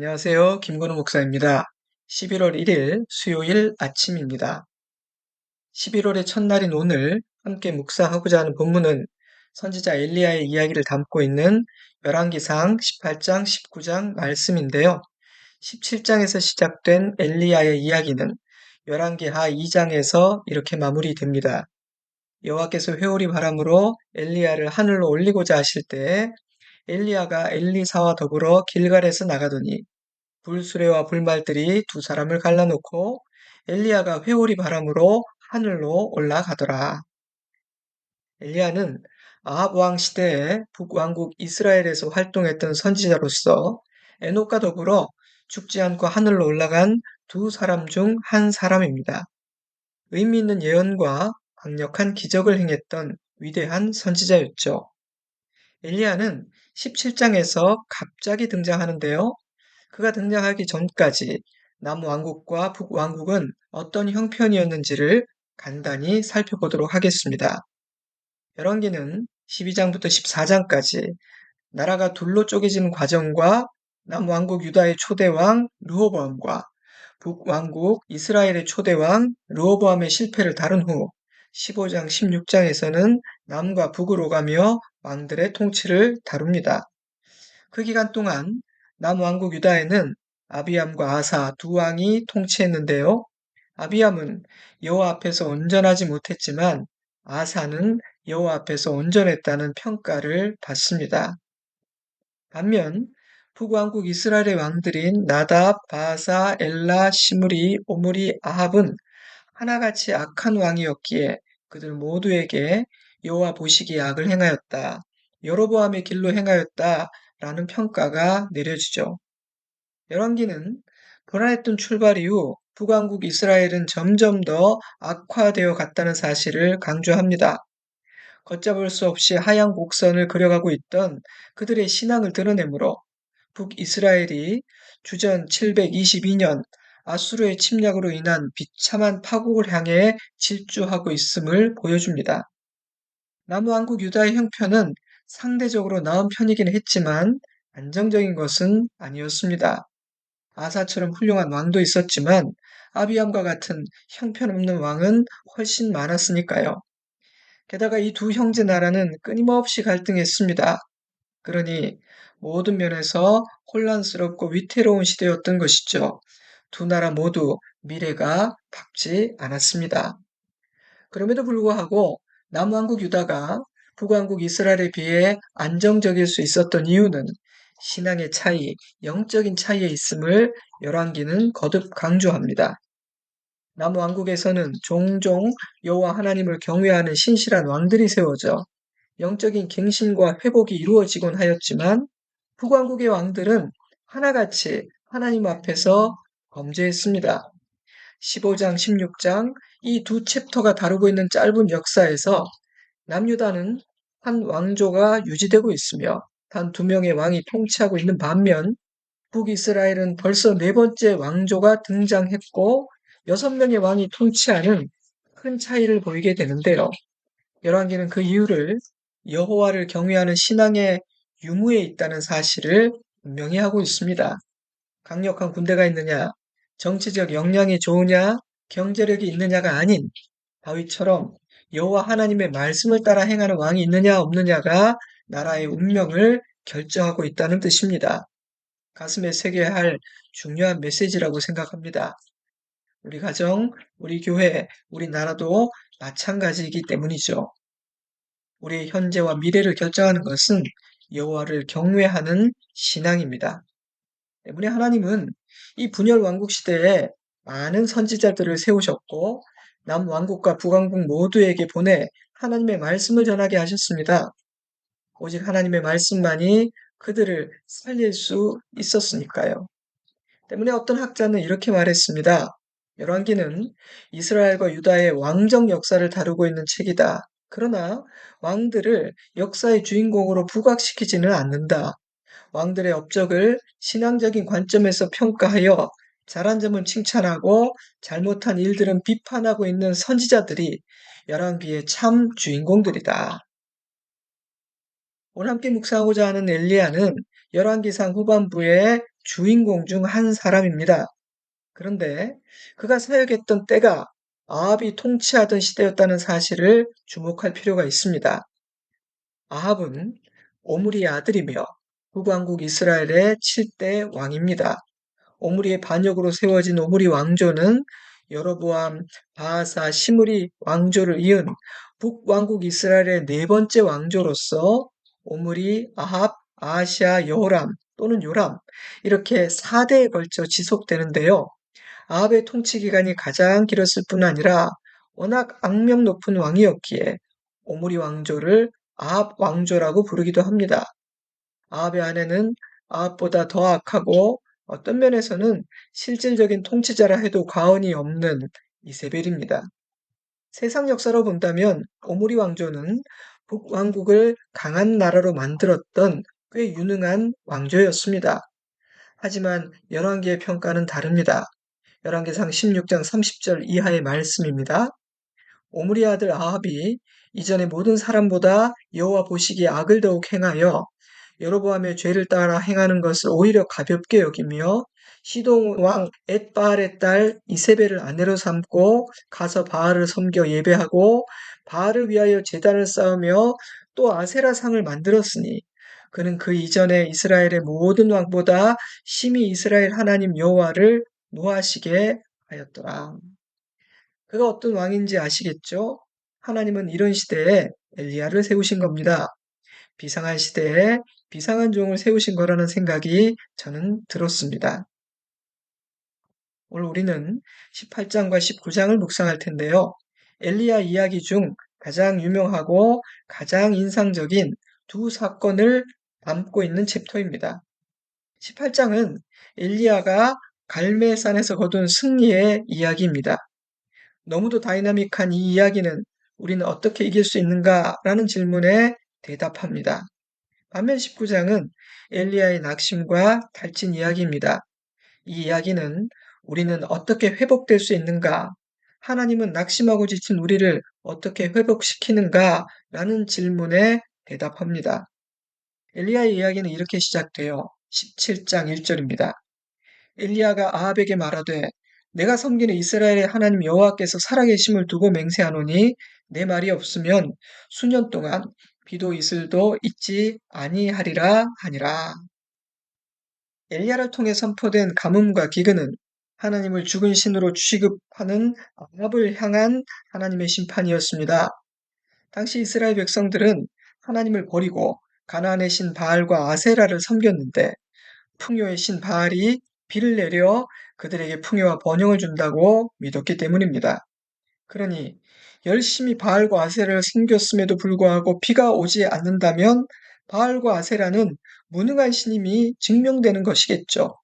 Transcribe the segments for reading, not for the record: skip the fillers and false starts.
안녕하세요. 김건우 목사입니다. 11월 1일 수요일 아침입니다. 11월의 첫날인 오늘 함께 묵상하고자 하는 본문은 선지자 엘리야의 이야기를 담고 있는 열왕기상 18장, 19장 말씀인데요. 17장에서 시작된 엘리야의 이야기는 열왕기하 2장에서 이렇게 마무리됩니다. 여호와께서 회오리 바람으로 엘리야를 하늘로 올리고자 하실 때에 엘리야가 엘리사와 더불어 길갈에서 나가더니 불수레와 불말들이 두 사람을 갈라놓고 엘리야가 회오리 바람으로 하늘로 올라가더라. 엘리야는 아합 왕 시대에 북왕국 이스라엘에서 활동했던 선지자로서 에녹과 더불어 죽지 않고 하늘로 올라간 두 사람 중 한 사람입니다. 의미 있는 예언과 강력한 기적을 행했던 위대한 선지자였죠. 엘리야는 17장에서 갑자기 등장하는데요. 그가 등장하기 전까지 남왕국과 북왕국은 어떤 형편이었는지를 간단히 살펴보도록 하겠습니다. 열왕기는 12장부터 14장까지 나라가 둘로 쪼개지는 과정과 남왕국 유다의 초대왕 르호보암과 북왕국 이스라엘의 초대왕 르호보암의 실패를 다룬 후 15장, 16장에서는 남과 북으로 가며 왕들의 통치를 다룹니다. 그 기간 동안 남왕국 유다에는 아비암과 아사 두 왕이 통치했는데요. 아비암은 여호와 앞에서 온전하지 못했지만 아사는 여호와 앞에서 온전했다는 평가를 받습니다. 반면 북왕국 이스라엘의 왕들인 나답, 바사, 엘라, 시므리, 오므리, 아합은 하나같이 악한 왕이었기에 그들 모두에게 여호와 보시기에 악을 행하였다. 여로보암의 길로 행하였다. 라는 평가가 내려지죠. 열왕기는 불안했던 출발 이후 북왕국 이스라엘은 점점 더 악화되어 갔다는 사실을 강조합니다. 걷잡을 수 없이 하향 곡선을 그려가고 있던 그들의 신앙을 드러내므로 북이스라엘이 주전 722년 아수르의 침략으로 인한 비참한 파국을 향해 질주하고 있음을 보여줍니다. 남왕국 유다의 형편은 상대적으로 나은 편이긴 했지만 안정적인 것은 아니었습니다. 아사처럼 훌륭한 왕도 있었지만 아비암과 같은 형편없는 왕은 훨씬 많았으니까요. 게다가 이 두 형제 나라는 끊임없이 갈등했습니다. 그러니 모든 면에서 혼란스럽고 위태로운 시대였던 것이죠. 두 나라 모두 미래가 밝지 않았습니다. 그럼에도 불구하고 남왕국 유다가 북왕국 이스라엘에 비해 안정적일 수 있었던 이유는 신앙의 차이, 영적인 차이에 있음을 열왕기는 거듭 강조합니다. 남왕국에서는 종종 여호와 하나님을 경외하는 신실한 왕들이 세워져 영적인 갱신과 회복이 이루어지곤 하였지만 북왕국의 왕들은 하나같이 하나님 앞에서 범죄했습니다. 15장, 16장 이 두 챕터가 다루고 있는 짧은 역사에서 남유다는 한 왕조가 유지되고 있으며 단 두 명의 왕이 통치하고 있는 반면 북이스라엘은 벌써 네 번째 왕조가 등장했고 6명의 왕이 통치하는 큰 차이를 보이게 되는데요. 열왕기는 그 이유를 여호와를 경외하는 신앙의 유무에 있다는 사실을 분명히 하고 있습니다. 강력한 군대가 있느냐, 정치적 역량이 좋으냐, 경제력이 있느냐가 아닌 다윗처럼 여호와 하나님의 말씀을 따라 행하는 왕이 있느냐 없느냐가 나라의 운명을 결정하고 있다는 뜻입니다. 가슴에 새겨야 할 중요한 메시지라고 생각합니다. 우리 가정, 우리 교회, 우리 나라도 마찬가지이기 때문이죠. 우리의 현재와 미래를 결정하는 것은 여호와를 경외하는 신앙입니다. 때문에 하나님은 이 분열 왕국 시대에 많은 선지자들을 세우셨고 남왕국과 북왕국 모두에게 보내 하나님의 말씀을 전하게 하셨습니다. 오직 하나님의 말씀만이 그들을 살릴 수 있었으니까요. 때문에 어떤 학자는 이렇게 말했습니다. 열왕기는 이스라엘과 유다의 왕정 역사를 다루고 있는 책이다. 그러나 왕들을 역사의 주인공으로 부각시키지는 않는다. 왕들의 업적을 신앙적인 관점에서 평가하여 잘한 점은 칭찬하고 잘못한 일들은 비판하고 있는 선지자들이 열왕기의 참 주인공들이다. 오늘 함께 묵상하고자 하는 엘리야는 열왕기상 후반부에 주인공 중 한 사람입니다. 그런데 그가 사역했던 때가 아합이 통치하던 시대였다는 사실을 주목할 필요가 있습니다. 아합은 오므리의 아들이며 북왕국 이스라엘의 7대 왕입니다. 오므리의 반역으로 세워진 오므리 왕조는 여로보암, 바하사, 시므리 왕조를 이은 북왕국 이스라엘의 네 번째 왕조로서 오므리, 아합, 아하시아, 여호람 또는 요람 이렇게 4대에 걸쳐 지속되는데요. 아합의 통치 기간이 가장 길었을 뿐 아니라 워낙 악명 높은 왕이었기에 오므리 왕조를 아합 왕조라고 부르기도 합니다. 아합의 아내는 아합보다 더 악하고 어떤 면에서는 실질적인 통치자라 해도 과언이 없는 이세벨입니다. 세상 역사로 본다면 오므리 왕조는 북왕국을 강한 나라로 만들었던 꽤 유능한 왕조였습니다. 하지만 열왕기의 평가는 다릅니다. 열왕기상 16장 30절 이하의 말씀입니다. 오므리 아들 아합이 이전의 모든 사람보다 여호와 보시기에 악을 더욱 행하여 여로보암의 죄를 따라 행하는 것을 오히려 가볍게 여기며 시돈 왕 엣바알의 딸 이세벨을 아내로 삼고 가서 바알을 섬겨 예배하고 바알을 위하여 제단을 쌓으며 또 아세라 상을 만들었으니 그는 그 이전에 이스라엘의 모든 왕보다 심히 이스라엘 하나님 여호와를 노하시게 하였더라. 그가 어떤 왕인지 아시겠죠? 하나님은 이런 시대에 엘리야를 세우신 겁니다. 비상한 시대에 비상한 종을 세우신 거라는 생각이 저는 들었습니다. 오늘 우리는 18장과 19장을 묵상할 텐데요. 엘리야 이야기 중 가장 유명하고 가장 인상적인 두 사건을 담고 있는 챕터입니다. 18장은 엘리야가 갈멜산에서 거둔 승리의 이야기입니다. 너무도 다이나믹한 이 이야기는 우리는 어떻게 이길 수 있는가라는 질문에 대답합니다. 반면 19장은 엘리야의 낙심과 탈진 이야기입니다. 이 이야기는 우리는 어떻게 회복될 수 있는가? 하나님은 낙심하고 지친 우리를 어떻게 회복시키는가? 라는 질문에 대답합니다. 엘리야의 이야기는 이렇게 시작돼요. 17장 1절입니다. 엘리야가 아합에게 말하되 내가 섬기는 이스라엘의 하나님 여호와께서 살아계심을 두고 맹세하노니 내 말이 없으면 수년 동안 비도 이슬도 있지 아니하리라 하니라. 엘리야를 통해 선포된 가뭄과 기근은 하나님을 죽은 신으로 취급하는 아합을 향한 하나님의 심판이었습니다. 당시 이스라엘 백성들은 하나님을 버리고 가나안의 신 바알과 아세라를 섬겼는데 풍요의 신 바알이 비를 내려 그들에게 풍요와 번영을 준다고 믿었기 때문입니다. 그러니 열심히 바알과 아세라를 섬겼음에도 불구하고 비가 오지 않는다면 바알과 아세라는 무능한 신임이 증명되는 것이겠죠.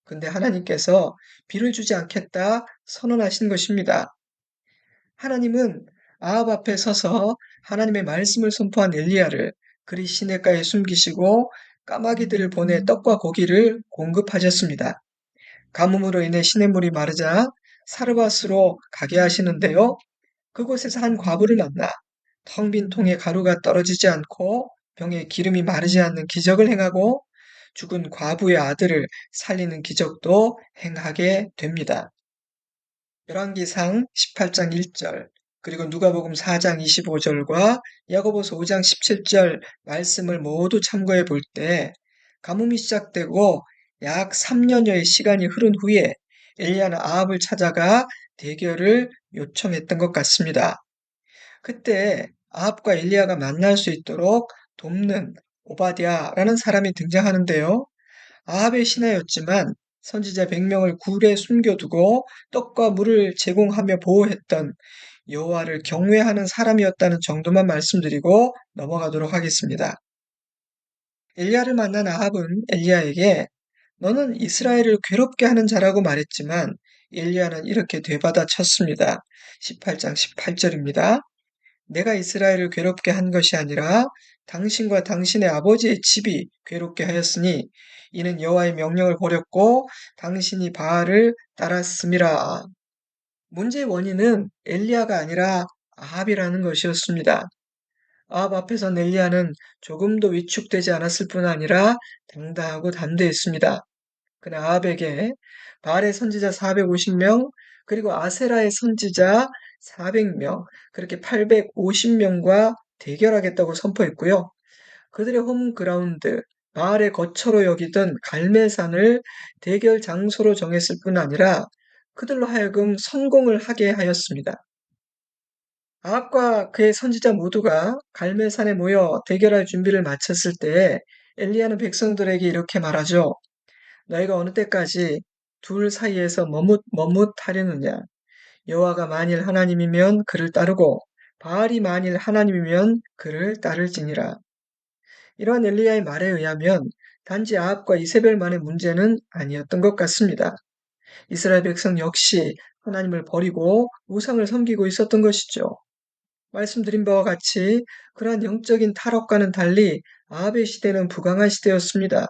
근데 하나님께서 비를 주지 않겠다 선언하신 것입니다. 하나님은 아합 앞에 서서 하나님의 말씀을 선포한 엘리야를 그리 시냇가에 숨기시고 까마귀들을 보내 떡과 고기를 공급하셨습니다. 가뭄으로 인해 시냇물이 마르자 사르밧으로 가게 하시는데요. 그곳에서 한 과부를 만나 텅 빈 통에 가루가 떨어지지 않고 병에 기름이 마르지 않는 기적을 행하고 죽은 과부의 아들을 살리는 기적도 행하게 됩니다. 열왕기상 18장 1절 그리고 누가복음 4장 25절과 야고보서 5장 17절 말씀을 모두 참고해 볼 때 가뭄이 시작되고 약 3년여의 시간이 흐른 후에 엘리야는 아합을 찾아가 대결을 요청했던 것 같습니다. 그때 아합과 엘리야가 만날 수 있도록 돕는 오바댜라는 사람이 등장하는데요. 아합의 신하였지만 선지자 100명을 굴에 숨겨두고 떡과 물을 제공하며 보호했던 여호와를 경외하는 사람이었다는 정도만 말씀드리고 넘어가도록 하겠습니다. 엘리야를 만난 아합은 엘리야에게 너는 이스라엘을 괴롭게 하는 자라고 말했지만 엘리야는 이렇게 되받아쳤습니다. 18장 18절입니다. 내가 이스라엘을 괴롭게 한 것이 아니라 당신과 당신의 아버지의 집이 괴롭게 하였으니 이는 여호와의 명령을 버렸고 당신이 바알을 따랐음이라. 문제의 원인은 엘리야가 아니라 아합이라는 것이었습니다. 아합 앞에선 엘리야는 조금도 위축되지 않았을 뿐 아니라 당당하고 담대했습니다. 그는 아합에게 바알의 선지자 450명, 그리고 아세라의 선지자 400명, 그렇게 850명과 대결하겠다고 선포했고요. 그들의 홈그라운드, 바알의 거처로 여기던 갈멜산을 대결 장소로 정했을 뿐 아니라 그들로 하여금 성공을 하게 하였습니다. 아합과 그의 선지자 모두가 갈멜산에 모여 대결할 준비를 마쳤을 때에 엘리야는 백성들에게 이렇게 말하죠. 너희가 어느 때까지 둘 사이에서 머뭇하려느냐? 여호와가 만일 하나님이면 그를 따르고 바알이 만일 하나님이면 그를 따를지니라. 이러한 엘리야의 말에 의하면 단지 아합과 이세벨만의 문제는 아니었던 것 같습니다. 이스라엘 백성 역시 하나님을 버리고 우상을 섬기고 있었던 것이죠. 말씀드린 바와 같이 그러한 영적인 탈옥과는 달리 아합의 시대는 부강한 시대였습니다.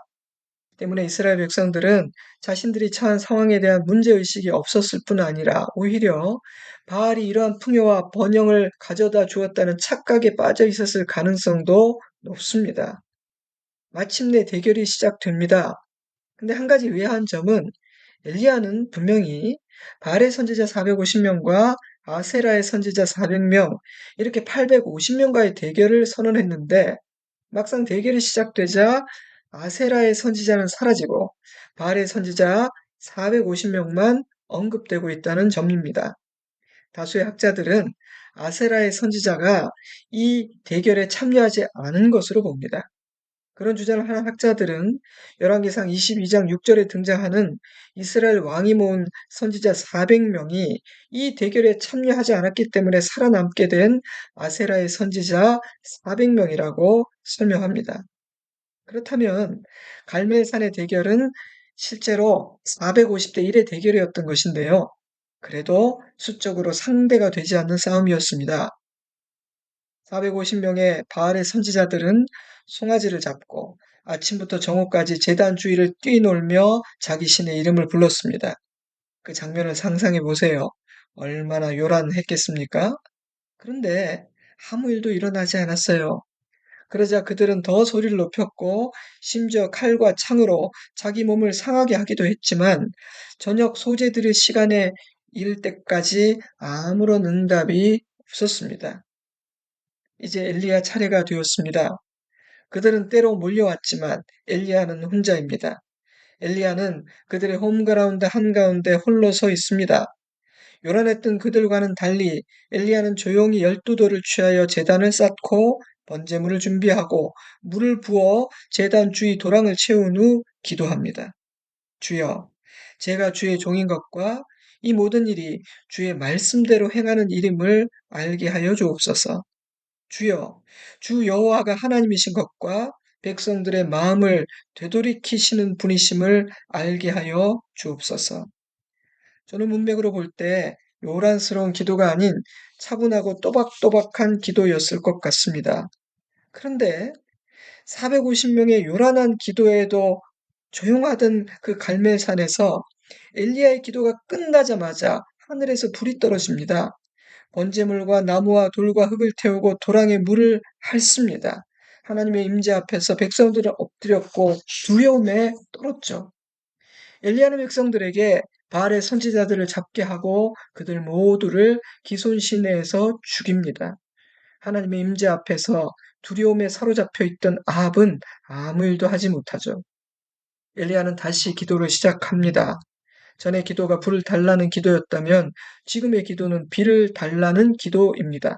때문에 이스라엘 백성들은 자신들이 처한 상황에 대한 문제의식이 없었을 뿐 아니라 오히려 바알이 이러한 풍요와 번영을 가져다 주었다는 착각에 빠져 있었을 가능성도 높습니다. 마침내 대결이 시작됩니다. 근데 한 가지 의아한 점은 엘리야는 분명히 바알의 선지자 450명과 아세라의 선지자 400명, 이렇게 850명과의 대결을 선언했는데 막상 대결이 시작되자 아세라의 선지자는 사라지고 바알의 선지자 450명만 언급되고 있다는 점입니다. 다수의 학자들은 아세라의 선지자가 이 대결에 참여하지 않은 것으로 봅니다. 그런 주장을 하는 학자들은 열왕기상 22장 6절에 등장하는 이스라엘 왕이 모은 선지자 400명이 이 대결에 참여하지 않았기 때문에 살아남게 된 아세라의 선지자 400명이라고 설명합니다. 그렇다면 갈멜산의 대결은 실제로 450대 1의 대결이었던 것인데요. 그래도 수적으로 상대가 되지 않는 싸움이었습니다. 450명의 바알의 선지자들은 송아지를 잡고 아침부터 정오까지 제단 주위를 뛰놀며 자기 신의 이름을 불렀습니다. 그 장면을 상상해 보세요. 얼마나 요란했겠습니까? 그런데 아무 일도 일어나지 않았어요. 그러자 그들은 더 소리를 높였고 심지어 칼과 창으로 자기 몸을 상하게 하기도 했지만 저녁 소재들의 시간에 이를 때까지 아무런 응답이 없었습니다. 이제 엘리야 차례가 되었습니다. 그들은 때로 몰려왔지만 엘리야는 혼자입니다. 엘리야는 그들의 홈그라운드 한가운데 홀로 서 있습니다. 요란했던 그들과는 달리 엘리야는 조용히 12돌을 취하여 제단을 쌓고 번제물을 준비하고 물을 부어 제단 주위 도랑을 채운 후 기도합니다. 주여, 제가 주의 종인 것과 이 모든 일이 주의 말씀대로 행하는 일임을 알게 하여 주옵소서. 주여, 주 여호와가 하나님이신 것과 백성들의 마음을 되돌이키시는 분이심을 알게 하여 주옵소서. 저는 문맥으로 볼 때 요란스러운 기도가 아닌 차분하고 또박또박한 기도였을 것 같습니다. 그런데 450명의 요란한 기도에도 조용하던 그 갈멜산에서 엘리야의 기도가 끝나자마자 하늘에서 불이 떨어집니다. 번제물과 나무와 돌과 흙을 태우고 도랑에 물을 핥습니다. 하나님의 임재 앞에서 백성들은 엎드렸고 두려움에 떨었죠. 엘리야는 백성들에게 바알의 선지자들을 잡게 하고 그들 모두를 기손 시내에서 죽입니다. 하나님의 임재 앞에서 두려움에 사로잡혀 있던 아합은 아무 일도 하지 못하죠. 엘리야는 다시 기도를 시작합니다. 전의 기도가 불을 달라는 기도였다면 지금의 기도는 비를 달라는 기도입니다.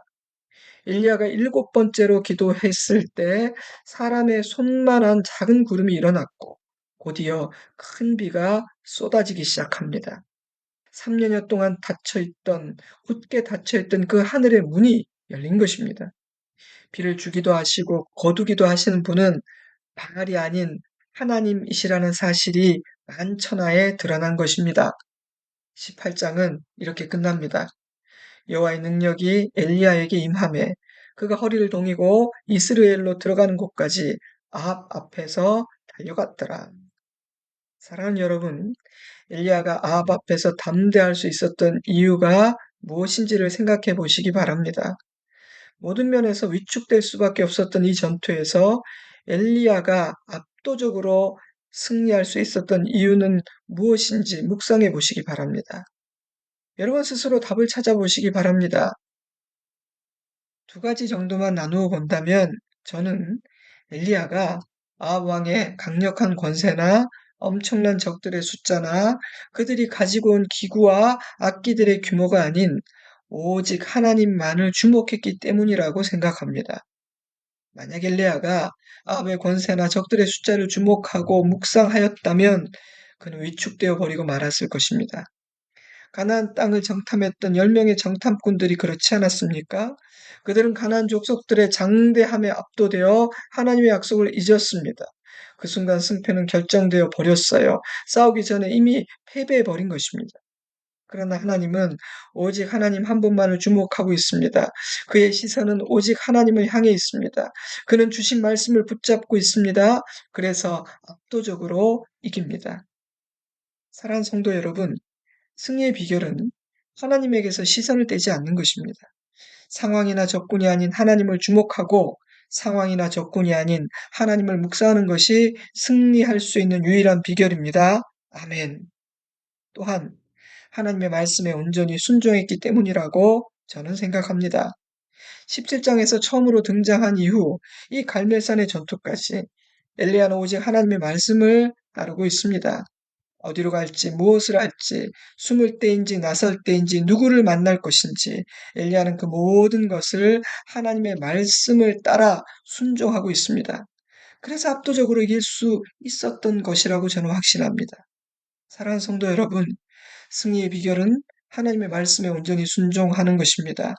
엘리야가 7번째로 기도했을 때 사람의 손만한 작은 구름이 일어났고 곧이어 큰 비가 쏟아지기 시작합니다. 3년여 동안 굳게 닫혀있던 그 하늘의 문이 열린 것입니다. 비를 주기도 하시고 거두기도 하시는 분은 바알이 아닌 하나님이시라는 사실이 만천하에 드러난 것입니다. 18장은 이렇게 끝납니다. 여호와의 능력이 엘리야에게 임하매 그가 허리를 동이고 이스라엘로 들어가는 곳까지 아합 앞에서 달려갔더라. 사랑하는 여러분, 엘리야가 아합 앞에서 담대할 수 있었던 이유가 무엇인지를 생각해 보시기 바랍니다. 모든 면에서 위축될 수밖에 없었던 이 전투에서 엘리야가 압도적으로 승리할 수 있었던 이유는 무엇인지 묵상해 보시기 바랍니다. 여러분 스스로 답을 찾아보시기 바랍니다. 두 가지 정도만 나누어 본다면 저는 엘리야가 아합 왕의 강력한 권세나 엄청난 적들의 숫자나 그들이 가지고 온 기구와 악기들의 규모가 아닌 오직 하나님만을 주목했기 때문이라고 생각합니다. 만약 엘리야가 아합의 권세나 적들의 숫자를 주목하고 묵상하였다면 그는 위축되어 버리고 말았을 것입니다. 가나안 땅을 정탐했던 10명의 정탐꾼들이 그렇지 않았습니까? 그들은 가나안 족속들의 장대함에 압도되어 하나님의 약속을 잊었습니다. 그 순간 승패는 결정되어 버렸어요. 싸우기 전에 이미 패배해 버린 것입니다. 그러나 하나님은 오직 하나님 한 분만을 주목하고 있습니다. 그의 시선은 오직 하나님을 향해 있습니다. 그는 주신 말씀을 붙잡고 있습니다. 그래서 압도적으로 이깁니다. 사랑하는 성도 여러분, 승리의 비결은 하나님에게서 시선을 떼지 않는 것입니다. 상황이나 적군이 아닌 하나님을 주목하고 상황이나 적군이 아닌 하나님을 묵상하는 것이 승리할 수 있는 유일한 비결입니다. 아멘. 또한 하나님의 말씀에 온전히 순종했기 때문이라고 저는 생각합니다. 17장에서 처음으로 등장한 이후 이 갈멜산의 전투까지 엘리야는 오직 하나님의 말씀을 따르고 있습니다. 어디로 갈지, 무엇을 할지, 숨을 때인지 나설 때인지, 누구를 만날 것인지, 엘리야는 그 모든 것을 하나님의 말씀을 따라 순종하고 있습니다. 그래서 압도적으로 이길 수 있었던 것이라고 저는 확신합니다. 사랑하는 성도 여러분, 승리의 비결은 하나님의 말씀에 온전히 순종하는 것입니다.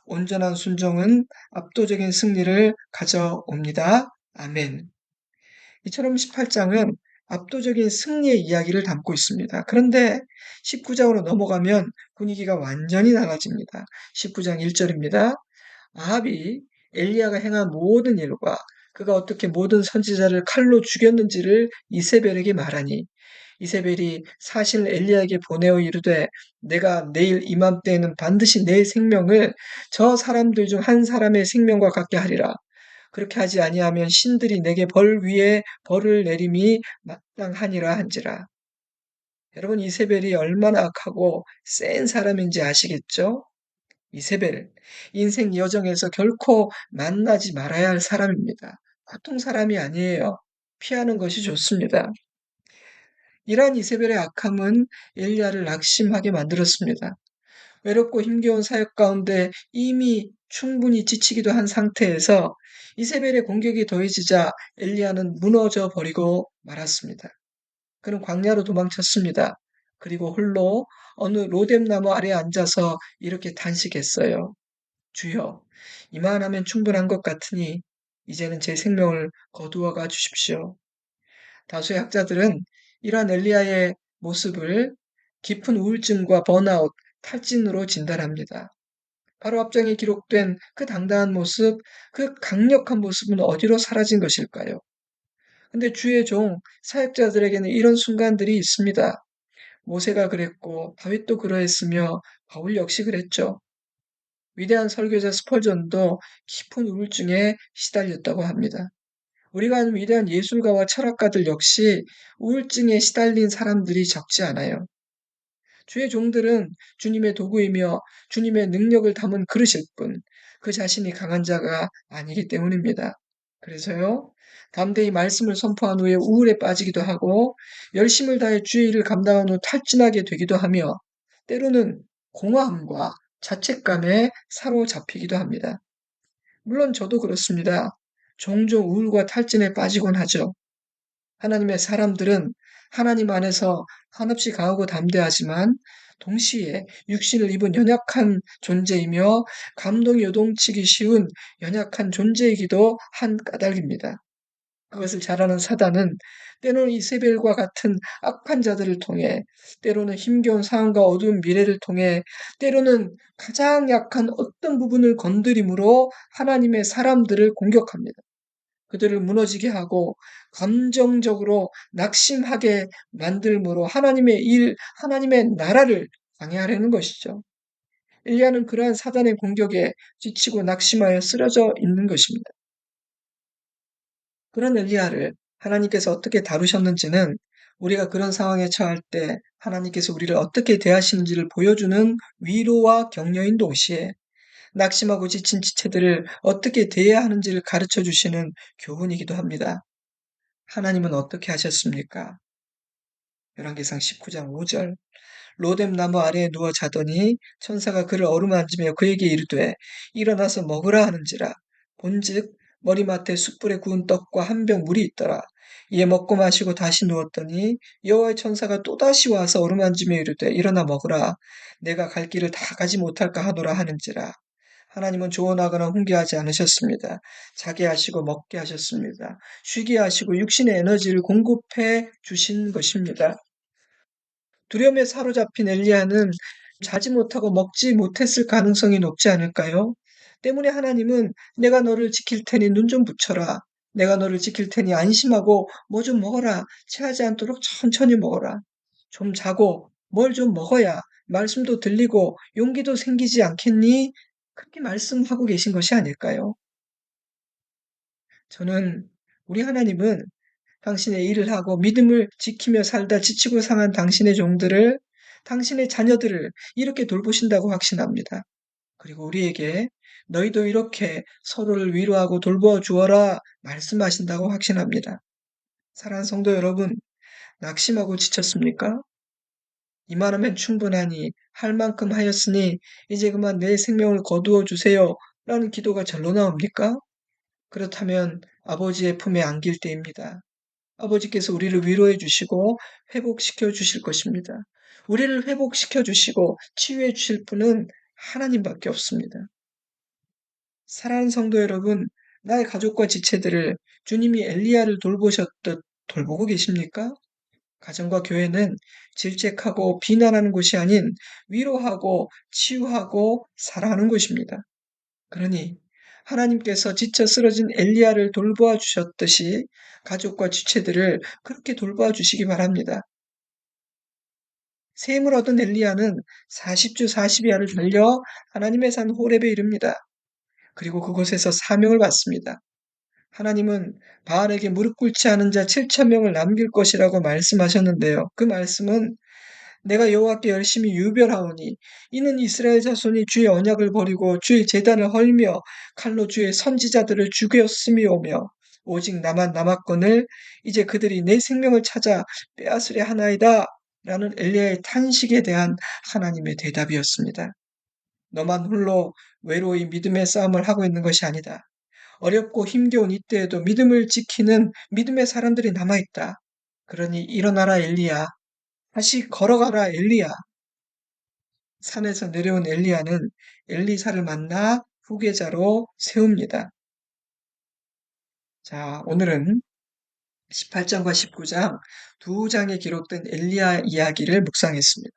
온전한 순종은 압도적인 승리를 가져옵니다. 아멘. 이처럼 18장은 압도적인 승리의 이야기를 담고 있습니다. 그런데 19장으로 넘어가면 분위기가 완전히 달라집니다. 19장 1절입니다. 아합이 엘리야가 행한 모든 일과 그가 어떻게 모든 선지자를 칼로 죽였는지를 이세벨에게 말하니 이세벨이 사실 엘리야에게 보내어 이르되 내가 내일 이맘때에는 반드시 내 생명을 저 사람들 중 한 사람의 생명과 같게 하리라. 그렇게 하지 아니하면 신들이 내게 벌 위에 벌을 내림이 마땅하니라 한지라. 여러분 이세벨이 얼마나 악하고 센 사람인지 아시겠죠? 이세벨, 인생 여정에서 결코 만나지 말아야 할 사람입니다. 보통 사람이 아니에요. 피하는 것이 좋습니다. 이러한 이세벨의 악함은 엘리야를 낙심하게 만들었습니다. 외롭고 힘겨운 사역 가운데 이미 충분히 지치기도 한 상태에서 이세벨의 공격이 더해지자 엘리야는 무너져 버리고 말았습니다. 그는 광야로 도망쳤습니다. 그리고 홀로 어느 로뎀나무 아래에 앉아서 이렇게 단식했어요. 주여, 이만하면 충분한 것 같으니 이제는 제 생명을 거두어가 주십시오. 다수의 학자들은 이러한 엘리야의 모습을 깊은 우울증과 번아웃, 탈진으로 진단합니다. 바로 앞장에 기록된 그 당당한 모습, 그 강력한 모습은 어디로 사라진 것일까요? 근데 주의 종, 사역자들에게는 이런 순간들이 있습니다. 모세가 그랬고 다윗도 그러했으며 바울 역시 그랬죠. 위대한 설교자 스펄전도 깊은 우울증에 시달렸다고 합니다. 우리가 아는 위대한 예술가와 철학가들 역시 우울증에 시달린 사람들이 적지 않아요. 주의 종들은 주님의 도구이며 주님의 능력을 담은 그릇일 뿐, 그 자신이 강한 자가 아니기 때문입니다. 그래서요, 담대히 말씀을 선포한 후에 우울에 빠지기도 하고, 열심을 다해 주의 일을 감당한 후 탈진하게 되기도 하며, 때로는 공허함과 자책감에 사로잡히기도 합니다. 물론 저도 그렇습니다. 종종 우울과 탈진에 빠지곤 하죠. 하나님의 사람들은 하나님 안에서 한없이 강하고 담대하지만 동시에 육신을 입은 연약한 존재이며 감동이 요동치기 쉬운 연약한 존재이기도 한 까닭입니다. 그것을 잘 아는 사단은 때로는 이세벨과 같은 악한 자들을 통해, 때로는 힘겨운 상황과 어두운 미래를 통해, 때로는 가장 약한 어떤 부분을 건드림으로 하나님의 사람들을 공격합니다. 그들을 무너지게 하고 감정적으로 낙심하게 만들므로 하나님의 일, 하나님의 나라를 방해하려는 것이죠. 엘리야는 그러한 사단의 공격에 지치고 낙심하여 쓰러져 있는 것입니다. 그런 엘리야를 하나님께서 어떻게 다루셨는지는 우리가 그런 상황에 처할 때 하나님께서 우리를 어떻게 대하시는지를 보여주는 위로와 격려인 동시에 낙심하고 지친 지체들을 어떻게 대해야 하는지를 가르쳐 주시는 교훈이기도 합니다. 하나님은 어떻게 하셨습니까? 열왕기상 19장 5절. 로뎀 나무 아래에 누워 자더니 천사가 그를 어루만지며 그에게 이르되 일어나서 먹으라 하는지라. 본즉 머리맡에 숯불에 구운 떡과 한 병 물이 있더라. 이에 먹고 마시고 다시 누웠더니 여호와의 천사가 또다시 와서 어루만지며 이르되 일어나 먹으라. 내가 갈 길을 다 가지 못할까 하노라 하는지라. 하나님은 조언하거나 훈계하지 않으셨습니다. 자게 하시고 먹게 하셨습니다. 쉬게 하시고 육신의 에너지를 공급해 주신 것입니다. 두려움에 사로잡힌 엘리야는 자지 못하고 먹지 못했을 가능성이 높지 않을까요? 때문에 하나님은 내가 너를 지킬 테니 눈 좀 붙여라. 내가 너를 지킬 테니 안심하고 뭐 좀 먹어라. 체하지 않도록 천천히 먹어라. 좀 자고 뭘 좀 먹어야 말씀도 들리고 용기도 생기지 않겠니? 그렇게 말씀하고 계신 것이 아닐까요? 저는 우리 하나님은 당신의 일을 하고 믿음을 지키며 살다 지치고 상한 당신의 종들을, 당신의 자녀들을 이렇게 돌보신다고 확신합니다. 그리고 우리에게 너희도 이렇게 서로를 위로하고 돌보아 주어라 말씀하신다고 확신합니다. 사랑하는 성도 여러분, 낙심하고 지쳤습니까? 이만하면 충분하니 할 만큼 하였으니 이제 그만 내 생명을 거두어 주세요 라는 기도가 절로 나옵니까? 그렇다면 아버지의 품에 안길 때입니다. 아버지께서 우리를 위로해 주시고 회복시켜 주실 것입니다. 우리를 회복시켜 주시고 치유해 주실 분은 하나님밖에 없습니다. 사랑하는 성도 여러분, 나의 가족과 지체들을 주님이 엘리야를 돌보셨듯 돌보고 계십니까? 가정과 교회는 질책하고 비난하는 곳이 아닌 위로하고 치유하고 사랑하는 곳입니다. 그러니 하나님께서 지쳐 쓰러진 엘리야를 돌보아 주셨듯이 가족과 지체들을 그렇게 돌보아 주시기 바랍니다. 셈을 얻은 엘리야는 40주 40야를 달려 하나님의 산 호렙에 이릅니다. 그리고 그곳에서 사명을 받습니다. 하나님은 바알에게 무릎 꿇지 않은 자 7천 명을 남길 것이라고 말씀하셨는데요. 그 말씀은 내가 여호와께 열심히 유별하오니 이는 이스라엘 자손이 주의 언약을 버리고 주의 제단을 헐며 칼로 주의 선지자들을 죽였음이오며 오직 나만 남았거늘 이제 그들이 내 생명을 찾아 빼앗으려 하나이다 라는 엘리야의 탄식에 대한 하나님의 대답이었습니다. 너만 홀로 외로이 믿음의 싸움을 하고 있는 것이 아니다. 어렵고 힘겨운 이때에도 믿음을 지키는 믿음의 사람들이 남아있다. 그러니 일어나라 엘리야. 다시 걸어가라 엘리야. 산에서 내려온 엘리야는 엘리사를 만나 후계자로 세웁니다. 자, 오늘은 18장과 19장 두 장에 기록된 엘리야 이야기를 묵상했습니다.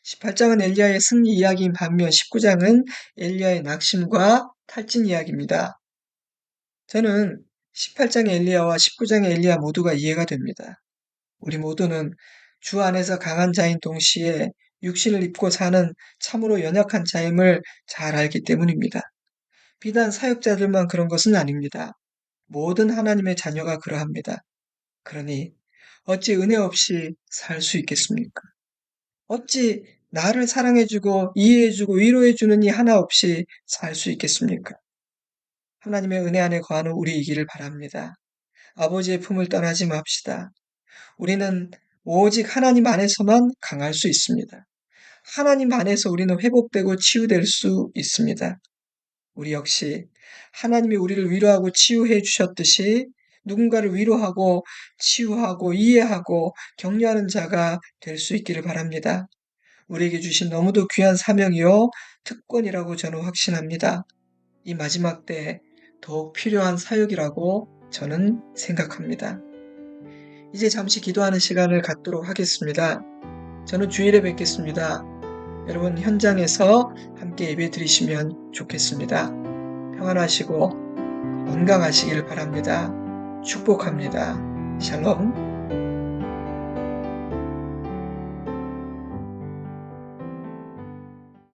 18장은 엘리야의 승리 이야기인 반면 19장은 엘리야의 낙심과 탈진 이야기입니다. 저는 18장의 엘리야와 19장의 엘리야 모두가 이해가 됩니다. 우리 모두는 주 안에서 강한 자인 동시에 육신을 입고 사는 참으로 연약한 자임을 잘 알기 때문입니다. 비단 사역자들만 그런 것은 아닙니다. 모든 하나님의 자녀가 그러합니다. 그러니 어찌 은혜 없이 살 수 있겠습니까? 어찌 나를 사랑해주고 이해해주고 위로해주는 이 하나 없이 살 수 있겠습니까? 하나님의 은혜 안에 거하는 우리이기를 바랍니다. 아버지의 품을 떠나지 맙시다. 우리는 오직 하나님 안에서만 강할 수 있습니다. 하나님 안에서 우리는 회복되고 치유될 수 있습니다. 우리 역시 하나님이 우리를 위로하고 치유해 주셨듯이 누군가를 위로하고 치유하고 이해하고 격려하는 자가 될 수 있기를 바랍니다. 우리에게 주신 너무도 귀한 사명이요 특권이라고 저는 확신합니다. 이 마지막 때 더욱 필요한 사역이라고 저는 생각합니다. 이제 잠시 기도하는 시간을 갖도록 하겠습니다. 저는 주일에 뵙겠습니다. 여러분 현장에서 함께 예배 드리시면 좋겠습니다. 평안하시고 건강하시기를 바랍니다. 축복합니다. 샬롬.